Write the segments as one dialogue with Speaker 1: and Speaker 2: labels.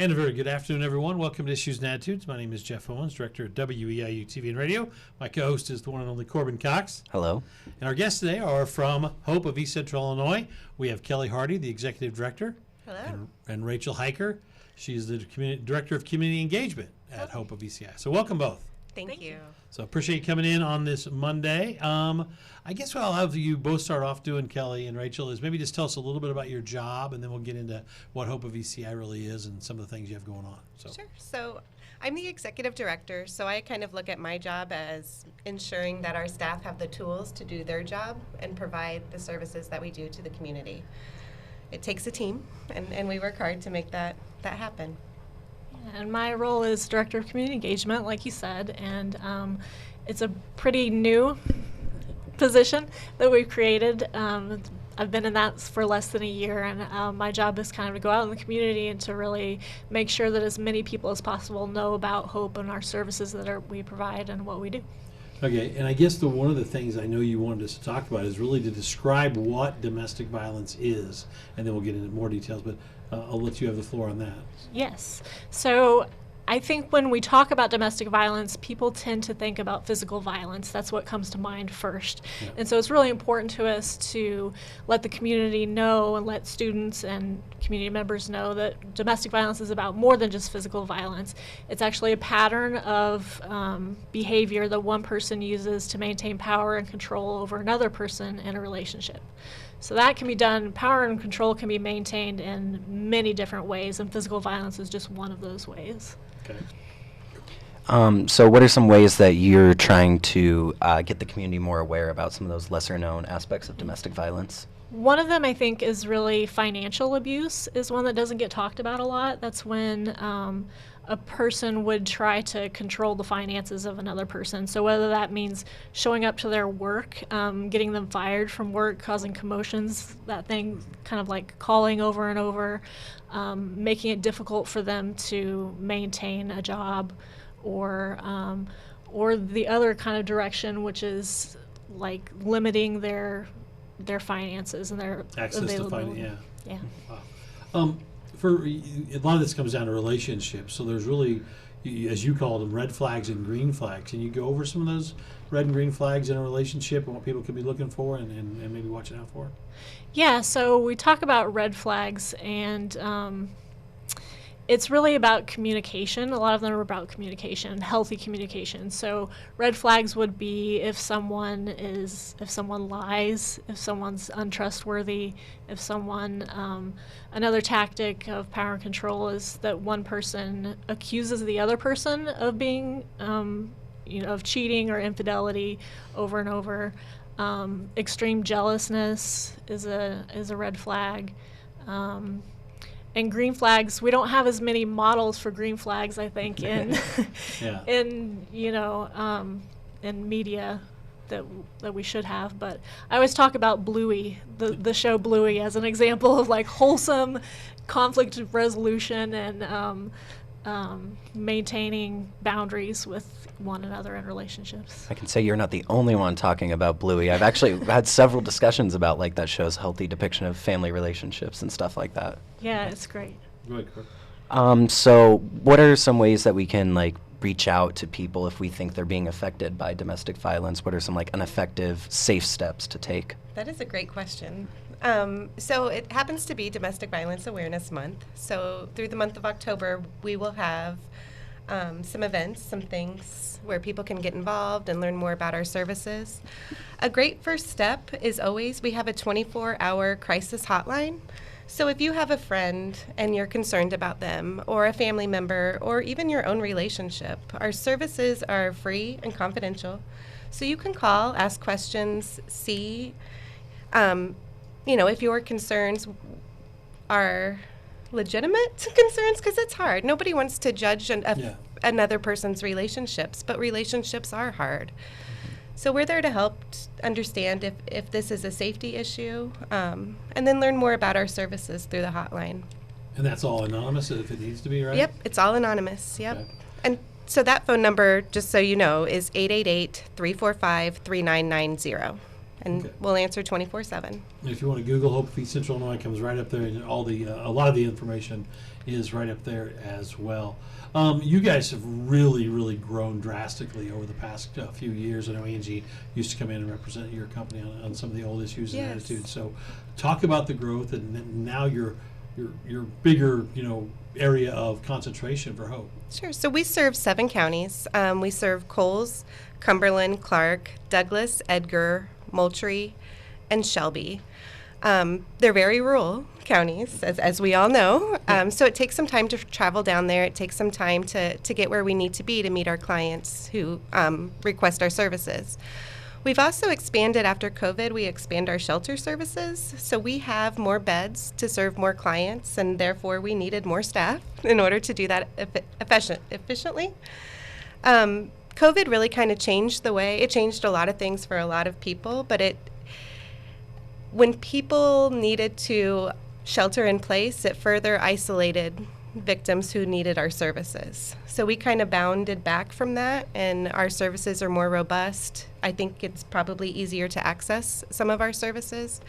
Speaker 1: And a very good afternoon, everyone. Welcome to Issues and Attitudes. My name is Jeff Owens, Director of WEIU TV and Radio. My co-host is the one and only Corbin Cox.
Speaker 2: Hello.
Speaker 1: And our guests today are from Hope of East Central Illinois. We have Kelly Hardy, the Executive Director.
Speaker 3: Hello.
Speaker 1: And Rachel Heicher. She's the Director of Community Engagement at Hope of ECI. So welcome both.
Speaker 3: Thank you.
Speaker 1: So appreciate you coming in on this Monday. I guess what I'll have you both start off doing, Kelly and Rachel, is maybe just tell us a little bit about your job, and then we'll get into what Hope of ECI really is and some of the things you have going on.
Speaker 3: Sure. So I'm the executive director, so I kind of look at my job as ensuring that our staff have the tools to do their job and provide the services that we do to the community. It takes a team, and we work hard to make that happen.
Speaker 4: And my role is Director of Community Engagement, like you said, and it's a pretty new position that we've created. I've been in that for less than a year, and my job is kind of to go out in the community and to really make sure that as many people as possible know about Hope and our services that we provide and what we do.
Speaker 1: Okay, and I guess one of the things I know you wanted us to talk about is really to describe what domestic violence is, and then we'll get into more details, but I'll let you have the floor on that.
Speaker 4: Yes. So I think when we talk about domestic violence, people tend to think about physical violence. That's what comes to mind first. Yeah. And so it's really important to us to let the community know and let students and community members know that domestic violence is about more than just physical violence. It's actually a pattern of behavior that one person uses to maintain power and control over another person in a relationship. So that can be done, power and control can be maintained in many different ways, and physical violence is just one of those ways.
Speaker 1: Okay.
Speaker 2: So what are some ways that you're trying to get the community more aware about some of those lesser known aspects of domestic violence?
Speaker 4: One of them, I think, is really financial abuse is one that doesn't get talked about a lot. That's when a person would try to control the finances of another person. So whether that means showing up to their work, getting them fired from work, causing commotions, that thing kind of like calling over and over, making it difficult for them to maintain a job, or the other kind of direction, which is like limiting their finances and their
Speaker 1: access to finance.
Speaker 4: Yeah.
Speaker 1: Wow. For a lot of this comes down to relationships. So there's really, as you call them, red flags and green flags. Can you go over some of those red and green flags in a relationship and what people could be looking for and maybe watching out for?
Speaker 4: Yeah. So we talk about red flags, and it's really about communication. A lot of them are about communication, healthy communication. So red flags would be if someone lies, if someone's untrustworthy, if someone, another tactic of power and control is that one person accuses the other person of being, of cheating or infidelity over and over. Extreme jealousness is a red flag. And green flags, we don't have as many models for green flags, I think, in
Speaker 1: Yeah.
Speaker 4: in media that we should have. But I always talk about Bluey, the show Bluey, as an example of like wholesome conflict resolution and maintaining boundaries with one another in relationships.
Speaker 2: I can say you're not the only one talking about Bluey. I've actually had several discussions about like that show's healthy depiction of family relationships and stuff like that.
Speaker 4: Yeah, it's great.
Speaker 2: So what are some ways that we can like reach out to people if we think they're being affected by domestic violence? What are some like effective, safe steps to take?
Speaker 3: That is a great question. So it happens to be Domestic Violence Awareness Month. So through the month of October, we will have some events, some things where people can get involved and learn more about our services. A great first step is always we have a 24-hour crisis hotline. So if you have a friend and you're concerned about them, or a family member, or even your own relationship, our services are free and confidential. So you can call, ask questions, see if your concerns are legitimate concerns, because it's hard. Nobody wants to judge another person's relationships, but relationships are hard. So we're there to help understand if this is a safety issue, and then learn more about our services through the hotline.
Speaker 1: And that's all anonymous if it needs to be, right?
Speaker 3: Yep, it's all anonymous, yep.
Speaker 1: Okay.
Speaker 3: And so that phone number, just so you know, is 888-345-3990. and
Speaker 1: Okay.
Speaker 3: we'll answer 24/7.
Speaker 1: If you want to Google Hope Feed Central Illinois, it comes right up there, and all the a lot of the information is right up there as well. You guys have really grown drastically over the past few years. I know Angie used to come in and represent your company on some of the old issues and
Speaker 3: Yes.
Speaker 1: attitudes. So, talk about the growth and then now your bigger area of concentration for Hope.
Speaker 3: Sure. So we serve 7 counties. We serve Coles, Cumberland, Clark, Douglas, Edgar, Moultrie, and Shelby. They're very rural counties, as we all know. So it takes some time to travel down there. It takes some time to get where we need to be to meet our clients who request our services. We've also expanded after COVID. We expand our shelter services. So we have more beds to serve more clients, and therefore we needed more staff in order to do that efficiently. COVID really kind of changed it changed a lot of things for a lot of people, but when people needed to shelter in place, it further isolated victims who needed our services. So we kind of bounded back from that, and our services are more robust. I think it's probably easier to access some of our services.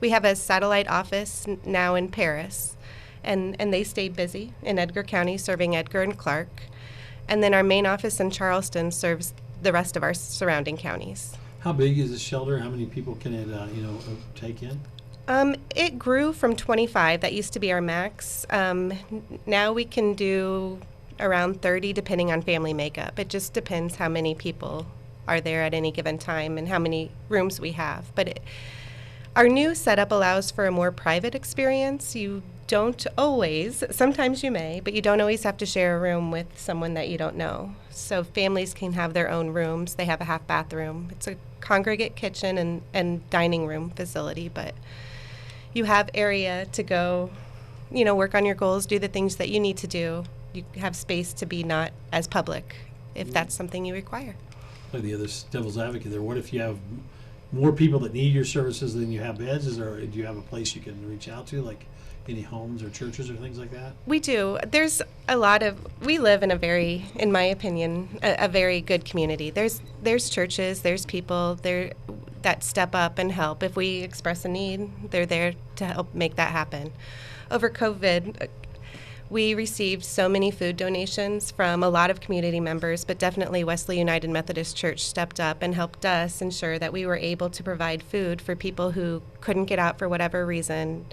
Speaker 3: We have a satellite office now in Paris, and they stay busy in Edgar County, serving Edgar and Clark. And then our main office in Charleston serves the rest of our surrounding counties.
Speaker 1: How big is the shelter? How many people can it take in?
Speaker 3: It grew from 25. That used to be our max. Now we can do around 30, depending on family makeup. It just depends how many people are there at any given time and how many rooms we have. But our new setup allows for a more private experience. You don't always, sometimes you may, but you don't always have to share a room with someone that you don't know. So families can have their own rooms. They have a half bathroom. It's a congregate kitchen and dining room facility, but you have area to go, work on your goals, do the things that you need to do. You have space to be not as public if that's something you require.
Speaker 1: Like the other devil's advocate there, what if you have more people that need your services than you have beds? Do you have a place you can reach out to, like any homes or churches or things like that?
Speaker 3: We do. There's we live in in my opinion, a very good community. There's churches, there's people there that step up and help. If we express a need, they're there to help make that happen. Over COVID, we received so many food donations from a lot of community members, but definitely Wesley United Methodist Church stepped up and helped us ensure that we were able to provide food for people who couldn't get out for whatever reason.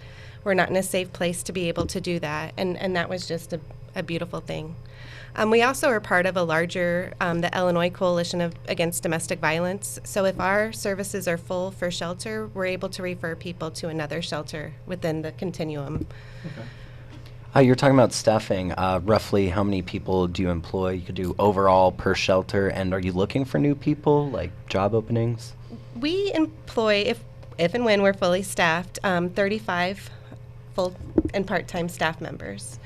Speaker 3: We're not in a safe place to be able to do that, and that was just a beautiful thing. We also are part of a larger, the Illinois Coalition Against Domestic Violence. So if our services are full for shelter, we're able to refer people to another shelter within the continuum.
Speaker 1: Okay.
Speaker 2: You're talking about staffing. Roughly how many people do you employ? You could do overall per shelter, and are you looking for new people, like job openings?
Speaker 3: We employ, if and when we're fully staffed, 35 full and part-time staff members.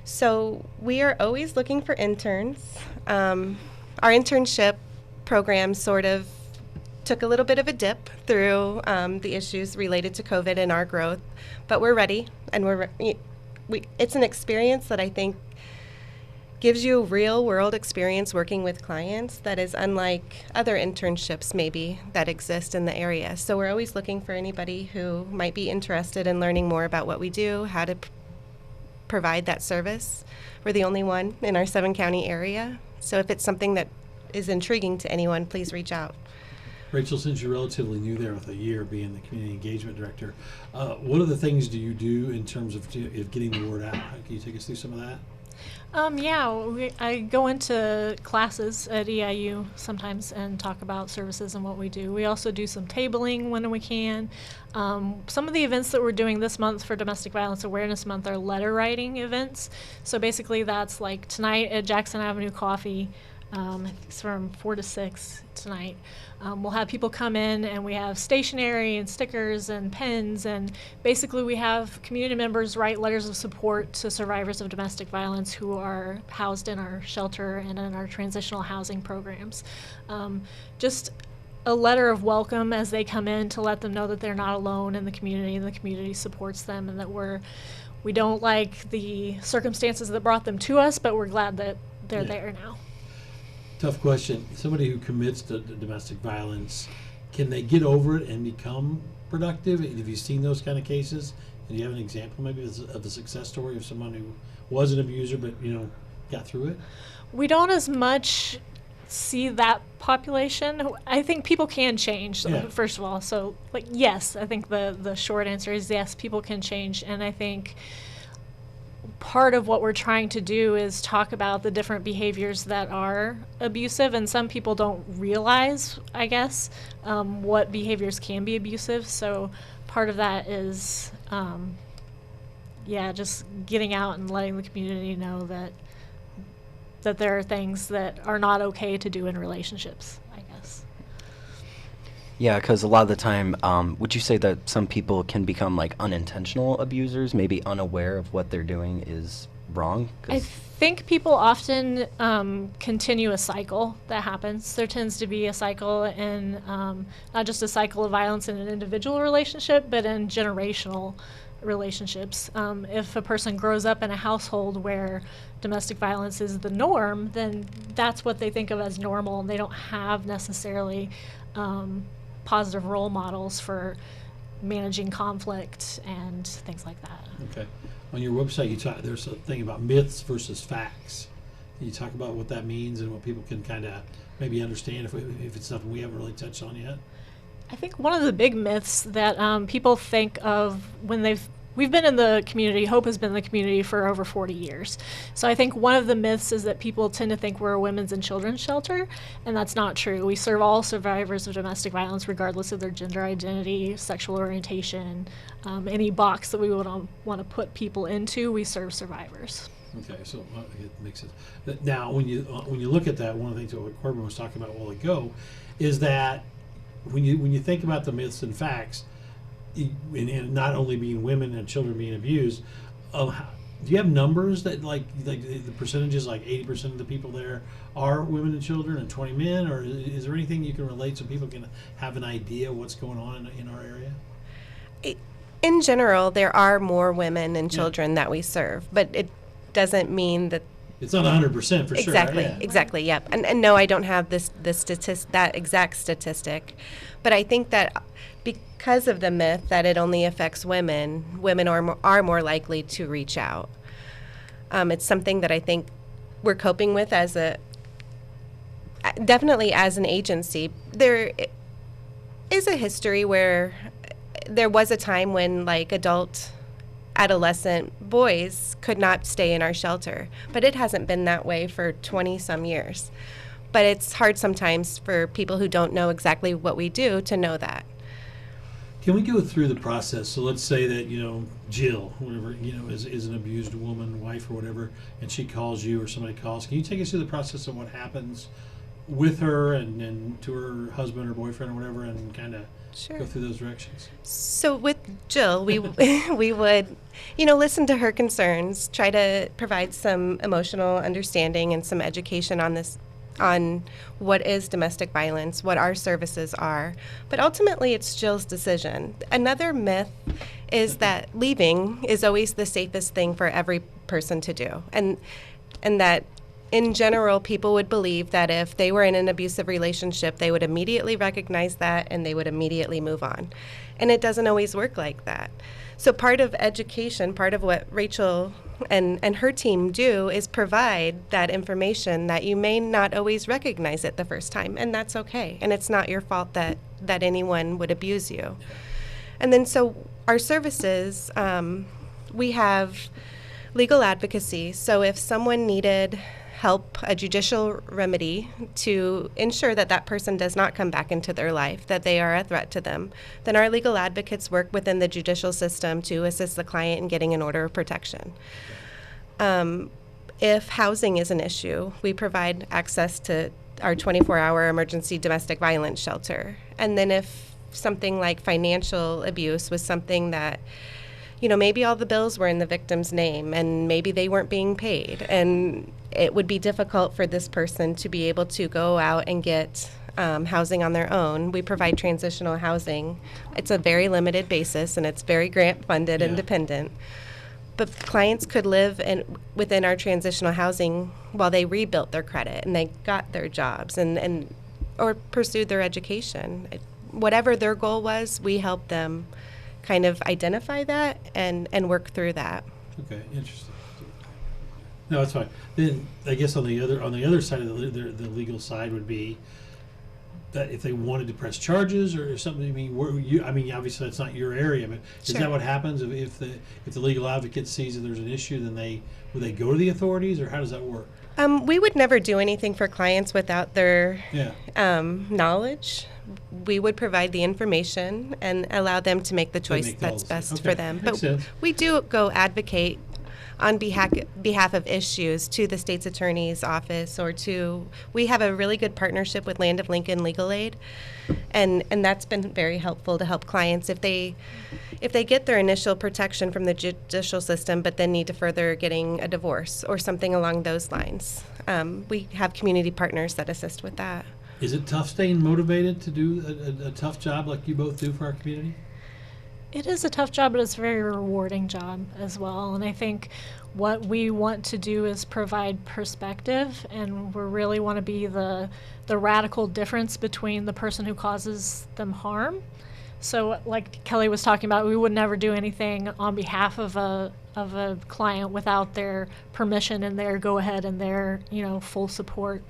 Speaker 3: So we are always looking for interns. Our internship program sort of took a little bit of a dip through the issues related to COVID and our growth, but we're ready, and it's an experience that I think gives you a real-world experience working with clients that is unlike other internships maybe that exist in the area. So we're always looking for anybody who might be interested in learning more about what we do, how to provide that service. We're the only one in our 7-county area. So if it's something that is intriguing to anyone, please reach out.
Speaker 1: Rachel, since you're relatively new there with a year being the community engagement director, what other things do you do in terms of getting the word out? Can you take us through some of that?
Speaker 4: I go into classes at EIU sometimes and talk about services and what we do. We also do some tabling when we can. Some of the events that we're doing this month for Domestic Violence Awareness Month are letter writing events. So basically that's like tonight at Jackson Avenue Coffee. I think it's from 4 to 6 tonight. We'll have people come in, and we have stationery and stickers and pens, and basically we have community members write letters of support to survivors of domestic violence who are housed in our shelter and in our transitional housing programs. Just a letter of welcome as they come in to let them know that they're not alone in the community, and the community supports them, and that we don't like the circumstances that brought them to us, but we're glad that they're there now.
Speaker 1: Tough question. Somebody who commits to domestic violence can they get over it and become productive? Have you seen those kind of cases? And do you have an example maybe of a success story of someone who was an abuser but got through it?
Speaker 4: We don't as much see that population. I think people can change, first of all. So, yes, I think the short answer is yes, people can change. And I think part of what we're trying to do is talk about the different behaviors that are abusive. And some people don't realize, I guess, what behaviors can be abusive. So part of that is, just getting out and letting the community know that there are things that are not okay to do in relationships, I guess.
Speaker 2: Yeah, because a lot of the time, would you say that some people can become unintentional abusers, maybe unaware of what they're doing is wrong?
Speaker 4: I think people often continue a cycle that happens. There tends to be a cycle in not just a cycle of violence in an individual relationship, but in generational relationships. If a person grows up in a household where domestic violence is the norm, then that's what they think of as normal, and they don't have necessarily positive role models for managing conflict and things like that.
Speaker 1: Okay. On your website, there's a thing about myths versus facts. Can you talk about what that means and what people can kind of maybe understand if it's something we haven't really touched on yet?
Speaker 4: I think one of the big myths that people think of when we've been in the community, Hope has been in the community for over 40 years. So I think one of the myths is that people tend to think we're a women's and children's shelter, and that's not true. We serve all survivors of domestic violence, regardless of their gender identity, sexual orientation, any box that we would want to put people into, we serve survivors.
Speaker 1: Okay, so it makes sense. Now, when you look at that, one of the things that Corbin was talking about a while ago is that when you think about the myths and facts, and not only being women and children being abused, do you have numbers that like the percentages, 80% of the people there are women and children and 20 men, or is there anything you can relate so people can have an idea what's going on in our area?
Speaker 3: In general, there are more women and children that we serve, but it doesn't mean that
Speaker 1: it's not 100% for sure.
Speaker 3: Exactly. Yep. And no, I don't have that exact statistic, but I think that because of the myth that it only affects women are more likely to reach out. It's something that I think we're coping with definitely as an agency. There is a history where there was a time when adolescent boys could not stay in our shelter, but it hasn't been that way for 20 some years. But it's hard sometimes for people who don't know exactly what we do to know that.
Speaker 1: Can we go through the process? So let's say that Jill, whatever, is an abused woman, wife or whatever, and she calls you or somebody calls. Can you take us through the process of what happens with her and to her husband or boyfriend or whatever, and kind of go through those directions? So
Speaker 3: with Jill, we would, listen to her concerns, try to provide some emotional understanding and some education on what is domestic violence, what our services are. But ultimately, it's Jill's decision. Another myth is that leaving is always the safest thing for every person to do, and that in general, people would believe that if they were in an abusive relationship, they would immediately recognize that and they would immediately move on. And it doesn't always work like that. So part of education, part of what Rachel and her team do is provide that information that you may not always recognize it the first time, and that's okay. And it's not your fault that anyone would abuse you. And then so our services, we have legal advocacy. So if someone needed help, a judicial remedy to ensure that that person does not come back into their life, that they are a threat to them, then our legal advocates work within the judicial system to assist the client in getting an order of protection. If housing is an issue, we provide access to our 24-hour emergency domestic violence shelter. And then if something like financial abuse was something that maybe all the bills were in the victim's name and maybe they weren't being paid, and it would be difficult for this person to be able to go out and get housing on their own. We provide transitional housing. It's a very limited basis and it's very grant funded and dependent. But clients could live within our transitional housing while they rebuilt their credit and they got their jobs and or pursued their education. whatever their goal was, we help them kind of identify that and work through that.
Speaker 1: Okay, interesting. No, that's fine. Then I guess on the other side of the legal side would be that if they wanted to press charges or something. I mean, obviously that's not your area, but is
Speaker 3: Sure.
Speaker 1: that what happens if the legal advocate sees that there's an issue? Then would they go to the authorities, or how does that work?
Speaker 3: We would never do anything for clients without their
Speaker 1: Yeah.
Speaker 3: knowledge. We would provide the information and allow them to make the choice
Speaker 1: make the
Speaker 3: that's
Speaker 1: policy.
Speaker 3: best
Speaker 1: Okay,
Speaker 3: for them.
Speaker 1: makes
Speaker 3: But
Speaker 1: sense.
Speaker 3: we do go advocate on behalf of issues to the state's attorney's office we have a really good partnership with Land of Lincoln Legal Aid, and that's been very helpful to help clients if they get their initial protection from the judicial system but then need to further getting a divorce or something along those lines. We have community partners that assist with that.
Speaker 1: Is it tough staying motivated to do a tough job like you both do for our community?
Speaker 4: It is a tough job, but it's a very rewarding job as well. And I think what we want to do is provide perspective, and we really want to be the radical difference between the person who causes them harm. So like Kelly was talking about, we would never do anything on behalf of a client without their permission and their go-ahead and their full support,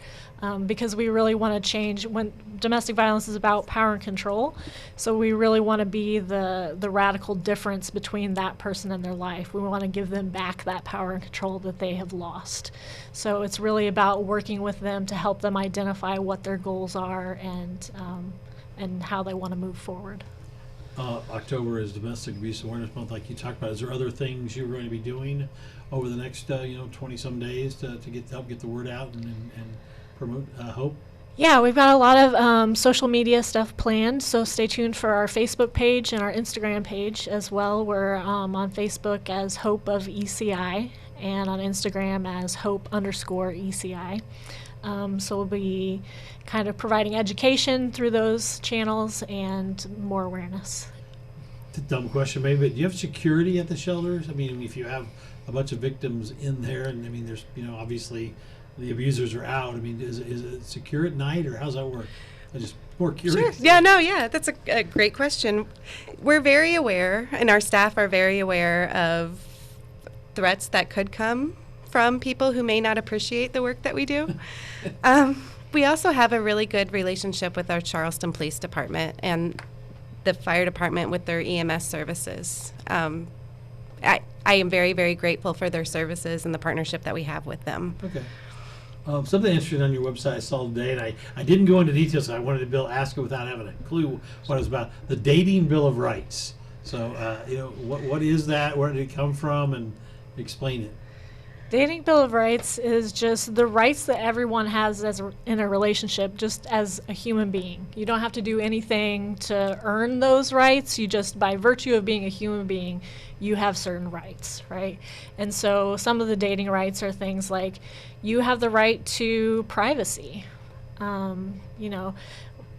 Speaker 4: because we really want to change. When domestic violence is about power and control, so we really want to be the radical difference between that person and their life. We want to give them back that power and control that they have lost. So it's really about working with them to help them identify what their goals are and how they want to move forward.
Speaker 1: October is Domestic Abuse Awareness Month, like you talked about. Is there other things you're going to be doing over the next 20-some days to help get the word out and promote hope?
Speaker 4: Yeah, we've got a lot of social media stuff planned, so stay tuned for our Facebook page and our Instagram page as well. We're on Facebook as Hope of ECI and on Instagram as Hope_ECI. So we'll be kind of providing education through those channels and more awareness.
Speaker 1: It's a dumb question maybe, but do you have security at the shelters? I mean, if you have a bunch of victims in there, and I mean, there's obviously the abusers are out. I mean, is it secure at night, or how's that work? I'm just more curious.
Speaker 3: Sure. Yeah, that's a great question. We're very aware, and our staff are very aware of threats that could come from people who may not appreciate the work that we do. We also have a really good relationship with our Charleston Police Department and the fire department with their EMS services. I am very, very grateful for their services and the partnership that we have with them.
Speaker 1: Okay. Something interesting on your website I saw today, and I didn't go into details, so I wanted to ask it without having a clue what it was about. The Dating Bill of Rights. So, what is that? Where did it come from? And explain it.
Speaker 4: Dating Bill of Rights is just the rights that everyone has in a relationship, just as a human being. You don't have to do anything to earn those rights. You just, by virtue of being a human being, you have certain rights, right? And so some of the dating rights are things like you have the right to privacy. When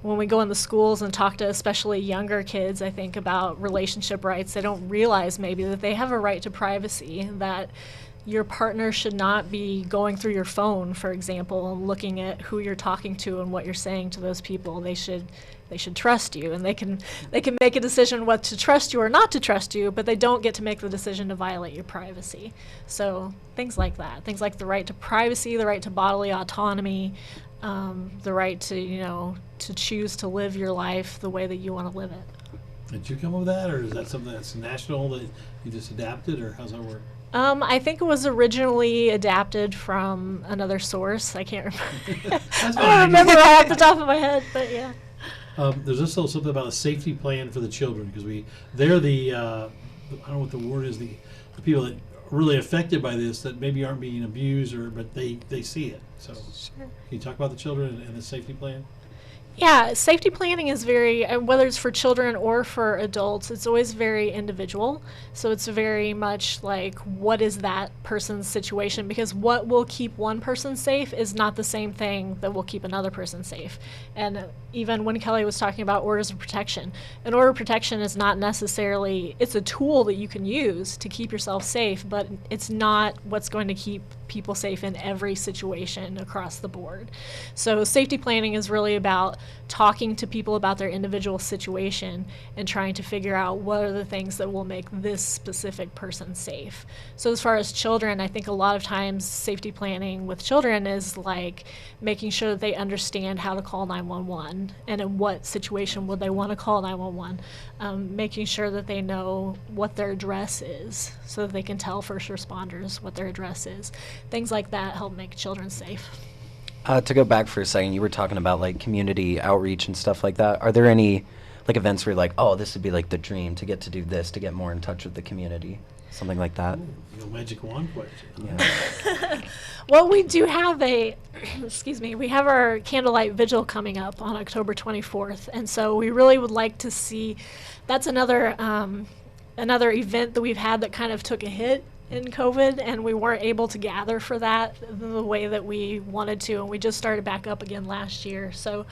Speaker 4: we go in the schools and talk to especially younger kids, I think about relationship rights, they don't realize maybe that they have a right to privacy, that your partner should not be going through your phone, for example, and looking at who you're talking to and what you're saying to those people. They should trust you, and they can make a decision what to trust you or not to trust you, but they don't get to make the decision to violate your privacy. So things like that, things like the right to privacy, the right to bodily autonomy, the right to to choose to live your life the way that you want to live it.
Speaker 1: Did you come up with that, or is that something that's national that you just adapted, or how's that work?
Speaker 4: I think it was originally adapted from another source. I can't remember. I don't remember right off the top of my head, but yeah.
Speaker 1: There's also something about a safety plan for the children, because they're the I don't know what the word is, the people that are really affected by this, that maybe aren't being abused, but they see it. So
Speaker 4: Sure.
Speaker 1: can you talk about the children and the safety plan?
Speaker 4: Yeah, safety planning is very, whether it's for children or for adults, it's always very individual. So it's very much like, what is that person's situation? Because what will keep one person safe is not the same thing that will keep another person safe. And even when Kelly was talking about orders of protection, an order of protection is not necessarily, it's a tool that you can use to keep yourself safe, but it's not what's going to keep people safe in every situation across the board. So safety planning is really about talking to people about their individual situation and trying to figure out what are the things that will make this specific person safe. So as far as children, I think a lot of times safety planning with children is like making sure that they understand how to call 911 and in what situation would they want to call 911. Making sure that they know what their address is so that they can tell first responders what their address is. Things like that help make children safe.
Speaker 2: To go back for a second, you were talking about like community outreach and stuff like that. Are there any like events where you're like, oh, this would be like the dream to get to do this, to get more in touch with the community? Something like that?
Speaker 1: Ooh, magic wand question.
Speaker 2: Yeah.
Speaker 4: Well, we do have excuse me, we have our candlelight vigil coming up on October 24th. And so we really would like to see, that's another event that we've had that kind of took a hit in COVID, and we weren't able to gather for that the way that we wanted to, and we just started back up again last year. So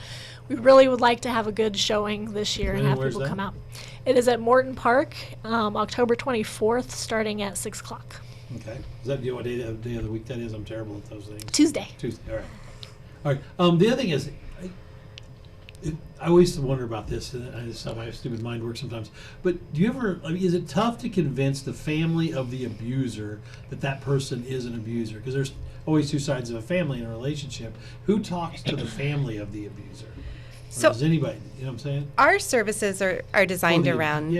Speaker 4: we really would like to have a good showing this year and have people come out. It is at Morton Park, October 24th, starting at 6 o'clock.
Speaker 1: Okay. Is that what day of the week that is? I'm terrible at those things.
Speaker 4: Tuesday.
Speaker 1: All right. All right. The other thing is, I always wonder about this, and it's how my stupid mind works sometimes. But do you ever, is it tough to convince the family of the abuser that person is an abuser? Because there's always two sides of a family in a relationship. Who talks to the family of the abuser?
Speaker 3: So
Speaker 1: does anybody, you know what I'm saying?
Speaker 3: our services are designed around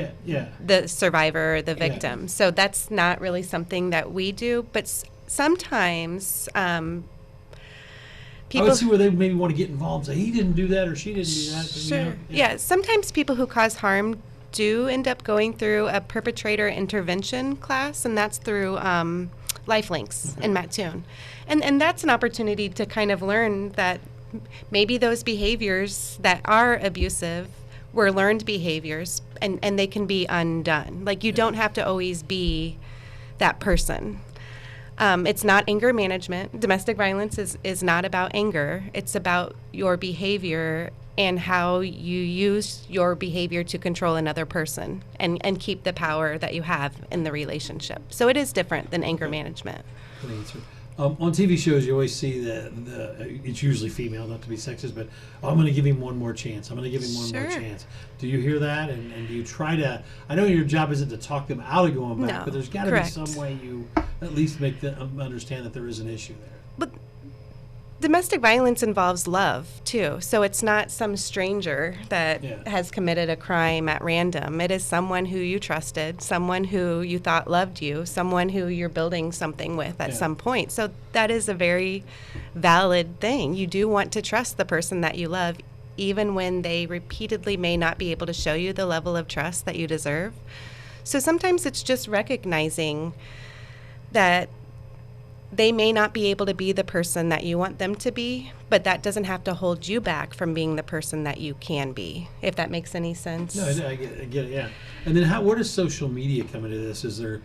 Speaker 3: the survivor or the victim. So that's not really something that we do. But sometimes
Speaker 1: I would see where they maybe want to get involved and say, he didn't do that or she didn't do that.
Speaker 3: Sure.
Speaker 1: You know,
Speaker 3: yeah, sometimes people who cause harm do end up going through a perpetrator intervention class, and that's through Lifelinks in Mattoon. And that's an opportunity to kind of learn that maybe those behaviors that are abusive were learned behaviors, and they can be undone. Like, you don't have to always be that person. It's not anger management. Domestic violence is not about anger. It's about your behavior and how you use your behavior to control another person and keep the power that you have in the relationship. So it is different than anger management.
Speaker 1: Good answer. On TV shows, you always see it's usually female, not to be sexist, but I'm going to give him one more chance. I'm going to give him one more chance. Do you hear that? And do you try to, I know your job isn't to talk them out of going back, but there's got to be some way you at least make them understand that there is an issue there.
Speaker 3: But domestic violence involves love, too. So it's not some stranger that has committed a crime at random. It is someone who you trusted, someone who you thought loved you, someone who you're building something with at some point. So that is a very valid thing. You do want to trust the person that you love, even when they repeatedly may not be able to show you the level of trust that you deserve. So sometimes it's just recognizing that they may not be able to be the person that you want them to be, but that doesn't have to hold you back from being the person that you can be, if that makes any sense.
Speaker 1: No, I get it, yeah. And then where does social media come into this? Is there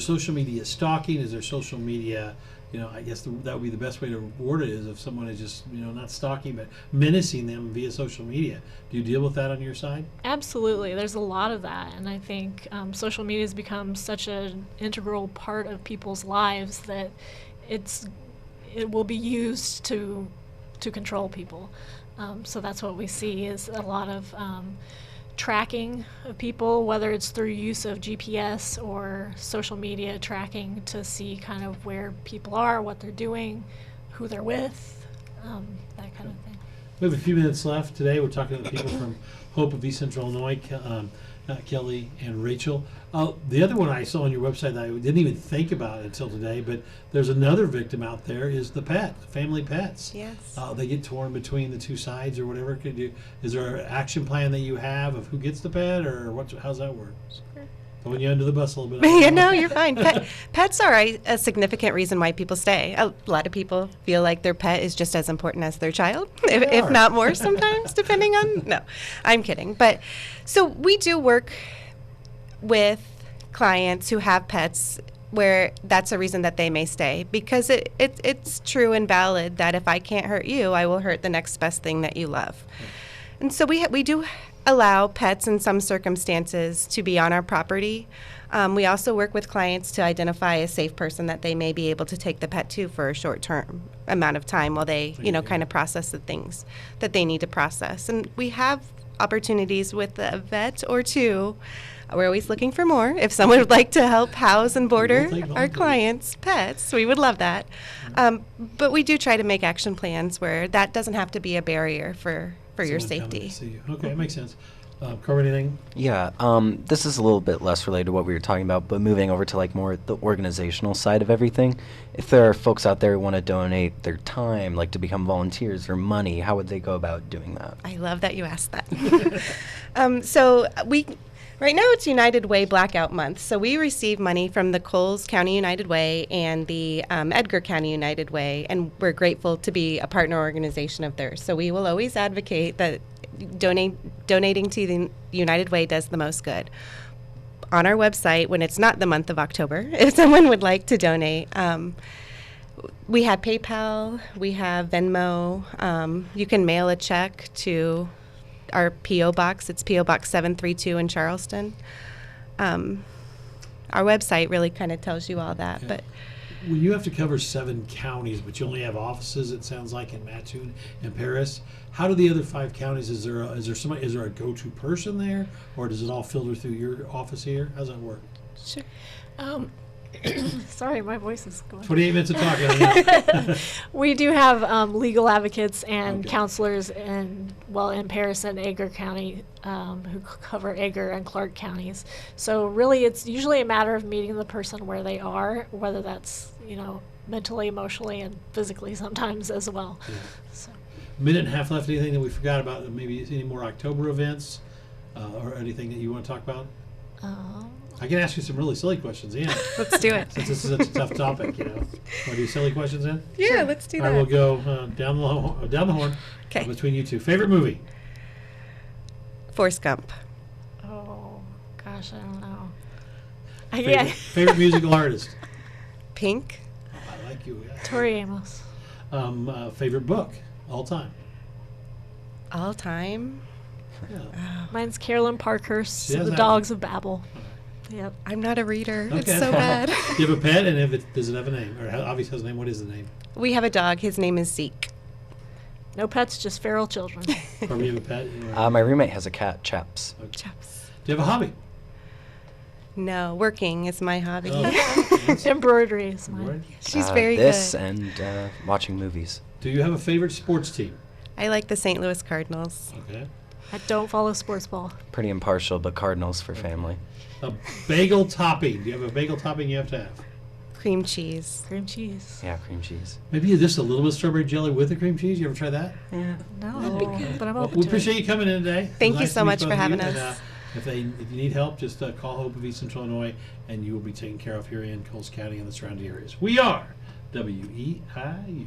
Speaker 1: social media stalking? Is there social media, I guess that would be the best way to word it, is if someone is just, not stalking, but menacing them via social media. Do you deal with that on your side?
Speaker 4: Absolutely. There's a lot of that. And I think social media has become such an integral part of people's lives that it will be used to control people. So that's what we see is a lot of tracking of people, whether it's through use of GPS or social media tracking to see kind of where people are, what they're doing, who they're with, that kind of thing.
Speaker 1: We have a few minutes left today. We're talking to the people from Hope of East Central Illinois, Kelly and Rachel. The other one I saw on your website that I didn't even think about until today, but there's another victim out there, is the family pets.
Speaker 3: Yes.
Speaker 1: They get torn between the two sides or whatever. Is there an action plan that you have of who gets the pet, or how's that work? Sure. Throwing you under the bus a little bit.
Speaker 3: Yeah, no, you're fine. Pets are a significant reason why people stay. A lot of people feel like their pet is just as important as their child, if not more sometimes, depending on... No, I'm kidding. But so we do work with clients who have pets where that's a reason that they may stay, because it's true and valid that if I can't hurt you, I will hurt the next best thing that you love. And so we do allow pets in some circumstances to be on our property. We also work with clients to identify a safe person that they may be able to take the pet to for a short-term amount of time while they, kind of process the things that they need to process. And we have opportunities with a vet or two. We're always looking for more. If someone would like to help house and border
Speaker 1: take
Speaker 3: our
Speaker 1: volunteers.
Speaker 3: clients' pets, we would love that. But we do try to make action plans where that doesn't have to be a barrier for your
Speaker 1: Someone coming
Speaker 3: safety.
Speaker 1: to see you. Okay, it makes sense. Cover anything?
Speaker 2: Yeah, this is a little bit less related to what we were talking about, but moving over to like more the organizational side of everything. If there are folks out there who want to donate their time, like to become volunteers or money, how would they go about doing that?
Speaker 3: I love that you asked that. Right now it's United Way Blackout Month, so we receive money from the Coles County United Way and the Edgar County United Way, and we're grateful to be a partner organization of theirs. So we will always advocate that donating to the United Way does the most good. On our website, when it's not the month of October, if someone would like to donate, we have PayPal, we have Venmo. You can mail a check to our P.O. Box. It's P.O. Box 732 in Charleston. Our website really kind of tells you all that.
Speaker 1: Okay.
Speaker 3: But
Speaker 1: Well, you have to cover 7 counties, but you only have offices, it sounds like, in Mattoon and Paris. How do the other 5 counties, is there a go-to person there, or does it all filter through your office here? How's that work?
Speaker 3: sure.
Speaker 4: Sorry, my voice is going.
Speaker 1: 28 minutes of talking. I know.
Speaker 4: We do have legal advocates and
Speaker 1: Okay.
Speaker 4: counselors in Paris and Edgar County who cover Edgar and Clark counties. So really, it's usually a matter of meeting the person where they are, whether that's mentally, emotionally, and physically sometimes as well.
Speaker 1: Yeah.
Speaker 4: So.
Speaker 1: Minute and a half left. Anything that we forgot about? Maybe any more October events or anything that you want to talk about? I can ask you some really silly questions, Ian.
Speaker 3: Let's do it.
Speaker 1: Since this is such a tough topic, Want to do silly questions, Ian?
Speaker 3: Yeah, let's do
Speaker 1: All
Speaker 3: that.
Speaker 1: right, we'll go down the horn.
Speaker 3: Okay.
Speaker 1: Between you two. Favorite movie?
Speaker 3: Forrest Gump.
Speaker 4: Oh gosh, I don't know.
Speaker 1: Favorite musical artist?
Speaker 3: Pink.
Speaker 1: Oh, I like you. Yeah.
Speaker 4: Tori Amos.
Speaker 1: Favorite book all time?
Speaker 3: All time.
Speaker 1: Yeah.
Speaker 4: Mine's Carolyn Parkhurst,
Speaker 1: She has
Speaker 4: The
Speaker 1: that
Speaker 4: Dogs of Babel. Yep.
Speaker 3: I'm not a reader. It's
Speaker 1: Okay.
Speaker 3: so bad.
Speaker 1: Do you have a pet, and does it have a name? Or obviously has a name. What is the name?
Speaker 3: We have a dog. His name is Zeke.
Speaker 4: No pets, just feral children.
Speaker 1: Or you have a pet?
Speaker 2: My roommate has a cat, Chaps.
Speaker 1: Okay.
Speaker 3: Chaps.
Speaker 1: Do you have a hobby?
Speaker 3: No, working is my hobby.
Speaker 1: Oh.
Speaker 4: Embroidery is mine.
Speaker 1: Right.
Speaker 3: She's very
Speaker 2: this
Speaker 3: good.
Speaker 2: and watching movies.
Speaker 1: Do you have a favorite sports team?
Speaker 3: I like the St. Louis Cardinals.
Speaker 1: Okay.
Speaker 4: I don't follow sports ball.
Speaker 2: Pretty impartial, but Cardinals for family.
Speaker 1: A bagel topping. Do you have a bagel topping you have to have?
Speaker 3: Cream cheese.
Speaker 4: Cream cheese.
Speaker 2: Yeah, cream cheese.
Speaker 1: Maybe just a little bit of strawberry jelly with the cream cheese. You ever try that?
Speaker 2: Yeah.
Speaker 4: No, but I'm
Speaker 1: Well,
Speaker 4: open
Speaker 1: we
Speaker 4: to
Speaker 1: appreciate
Speaker 4: it.
Speaker 1: you coming in today. It was
Speaker 3: Thank you
Speaker 1: nice
Speaker 3: so
Speaker 1: to meet
Speaker 3: much
Speaker 1: both
Speaker 3: for
Speaker 1: of
Speaker 3: having
Speaker 1: you. And,
Speaker 3: us.
Speaker 1: if you need help, just call Hope of East Central Illinois, and you will be taken care of here in Coles County and the surrounding areas. We are WEIU.